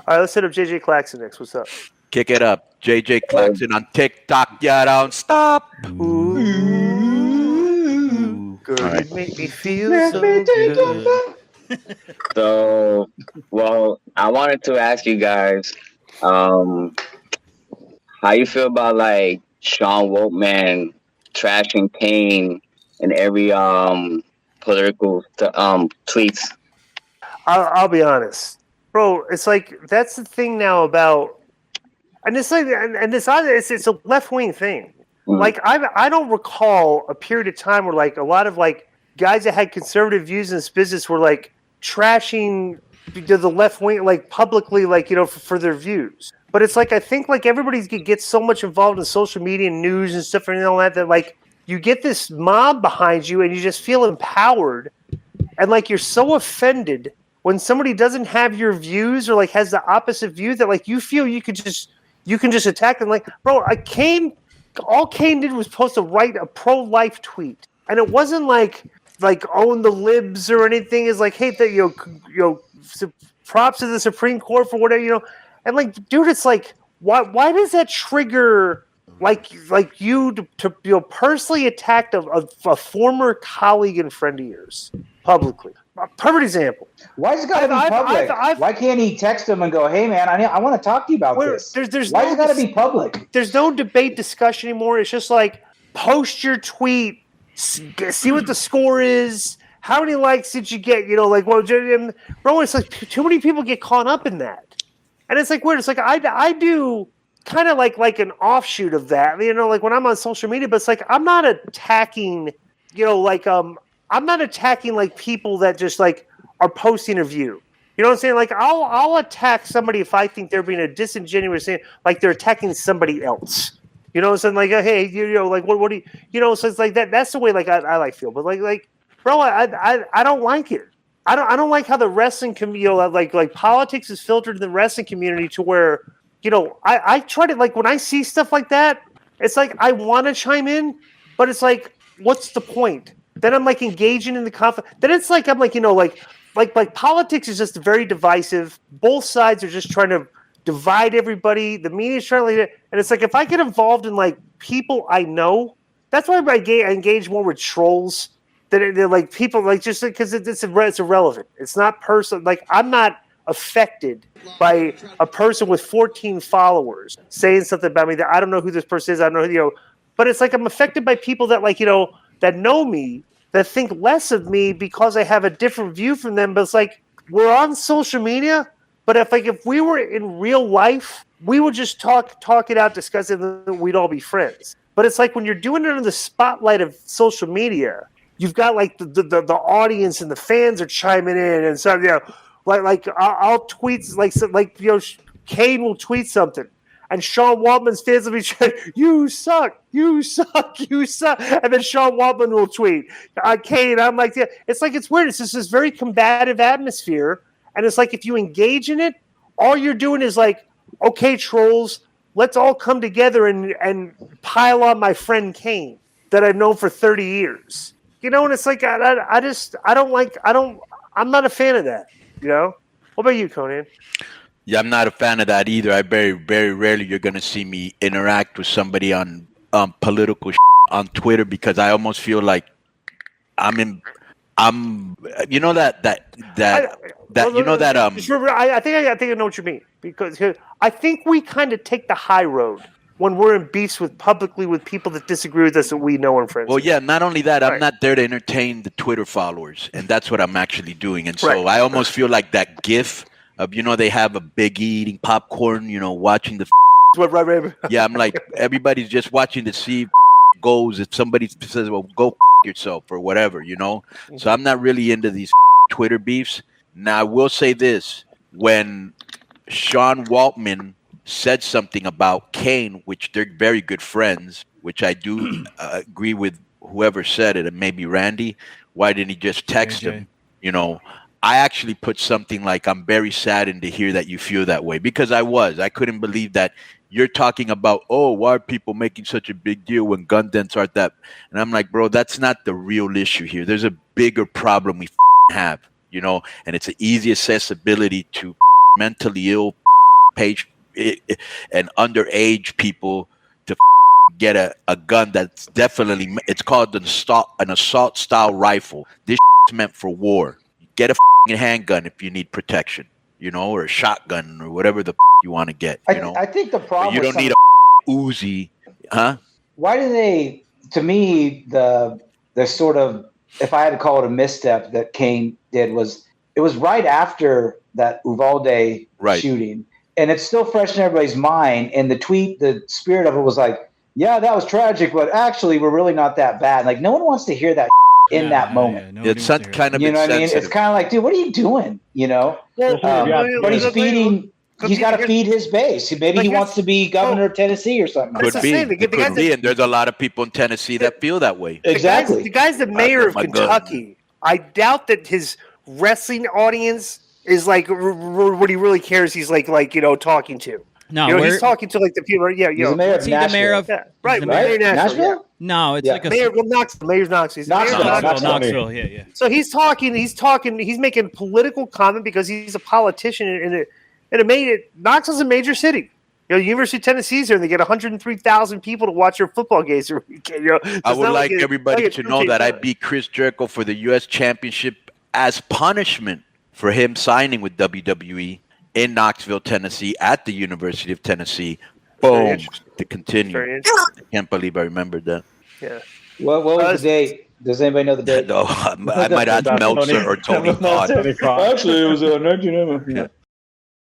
All right, let's hit up JJ Claxton next. What's up? Kick it up. JJ Claxton on TikTok. Yeah, don't stop. Ooh, girl, All right. you make me feel so good. So, well, I wanted to ask you guys, um, how you feel about like Sean Woltman trashing Kane in every political tweets. I'll be honest, bro. It's like that's the thing now about, and it's like, and it's a left wing thing. Like I don't recall a period of time where like a lot of like guys that had conservative views in this business were like trashing the left wing like publicly, like for their views. But it's like I think like everybody gets so much involved in social media and news and stuff and all that like you get this mob behind you and you just feel empowered and like you're so offended when somebody doesn't have your views or like has the opposite view that like you feel you can just attack them. Like, bro, all Kane did was post a pro-life tweet, and it wasn't like own the libs or anything. Is like, hey, props to the Supreme Court for whatever. And like, dude, it's like, why does that trigger like you to personally attack a former colleague and friend of yours publicly? A perfect example. Why does it got to be public? Why can't he text him and go, "Hey, man, I want to talk to you about this"? Why does it got to be public? There's no debate discussion anymore. It's just like post your tweet, see what the score is. How many likes did you get? Like, well, bro, it's like too many people get caught up in that, and it's like weird. It's like I do kind of like an offshoot of that. Like when I'm on social media, but it's like I'm not attacking. I'm not attacking like people that just like are posting a view. You know what I'm saying? Like I'll attack somebody if I think they're being a disingenuous thing, like they're attacking somebody else. You know what I'm saying? Like, hey, like what do you, so it's like that. That's the way like I like feel. But like, bro, I don't like it. I don't like how the wrestling community, like politics is filtered in the wrestling community to where, I try to like when I see stuff like that, it's like I want to chime in, but it's like, what's the point? Then I'm like engaging in the conflict. Then it's like I'm like like politics is just very divisive. Both sides are just trying to divide everybody. The media's trying to, and it's like if I get involved in like people I know, that's why I engage more with trolls than they're like people like just because it's irrelevant. It's not personal. Like I'm not affected by a person with 14 followers saying something about me that I don't know who this person is. I don't know but it's like I'm affected by people that like that know me, that think less of me because I have a different view from them. But it's like we're on social media, but if we were in real life, we would just talk it out, discuss it, and we'd all be friends. But it's like when you're doing it under the spotlight of social media, you've got like the audience and the fans are chiming in, and so like I'll tweet like Kane will tweet something. And Sean Waltman's fans will be saying, "You suck, you suck, you suck." And then Sean Waltman will tweet, Kane. I'm like, yeah. It's like it's weird. It's just this very combative atmosphere. And it's like if you engage in it, all you're doing is like, okay, trolls, let's all come together and pile on my friend Kane that I've known for 30 years. And it's like I'm not a fan of that. What about you, Konnan? Yeah, I'm not a fan of that either. I very, very rarely you're going to see me interact with somebody on political on Twitter because I almost feel like I think I know what you mean because I think we kind of take the high road when we're in beefs publicly with people that disagree with us that we know and friends. Well, yeah, not only that, I'm not there to entertain the Twitter followers, and that's what I'm actually doing. And so I almost feel like that GIF of they have a Biggie eating popcorn, watching the. Right. Yeah, I'm like everybody's just watching to see if goes. If somebody says, "Well, go yourself" or whatever, So I'm not really into these Twitter beefs. Now I will say this: when Sean Waltman said something about Kane, which they're very good friends, which I do agree with whoever said it, and maybe Randy. Why didn't he just text him? I actually put something like, I'm very saddened to hear that you feel that way because I couldn't believe that you're talking about, why are people making such a big deal when gun deaths aren't that? And I'm like, bro, that's not the real issue here. There's a bigger problem we have, and it's an easy accessibility to mentally ill page and underage people to get a gun that's definitely, it's called an assault style rifle. This is meant for war. Get a handgun if you need protection, or a shotgun or whatever the you want to get. I think the problem, but you don't need a Uzi, huh? Why do they? To me, the sort of, if I had to call it a misstep that Kane did, was it was right after that Uvalde shooting, and it's still fresh in everybody's mind. And the tweet, the spirit of it was like, "Yeah, that was tragic, but actually, we're really not that bad." Like, no one wants to hear that in that moment. Yeah, it's kind of, you know what I mean? It's kind of like, dude, what are you doing? But he's feeding. He's got to feed his base. Maybe he wants to be governor of Tennessee or something. Could be, and there's a lot of people in Tennessee that feel that way. Exactly. The guy's the mayor of Kentucky. I doubt that his wrestling audience is like what he really cares. He's like talking to. No, he's talking to like the people. Yeah, he's the mayor of Nashville. The mayor of right? Mayor Nashville. Yeah. No, it's like a mayor of Knoxville. Mayor's Knoxville. Knoxville. Yeah. So he's talking. He's making political comment because he's a politician, and it made it. Knoxville's a major city. University of Tennessee's here, and they get 103,000 people to watch their football games. I would like everybody to know that I beat Chris Jericho for the U.S. Championship as punishment for him signing with WWE in Knoxville, Tennessee, at the University of Tennessee. Boom. To continue. I can't believe I remembered that. Yeah. What was the date? Does anybody know the date? No, I might ask Meltzer or Tony Khan. Actually, it was 19.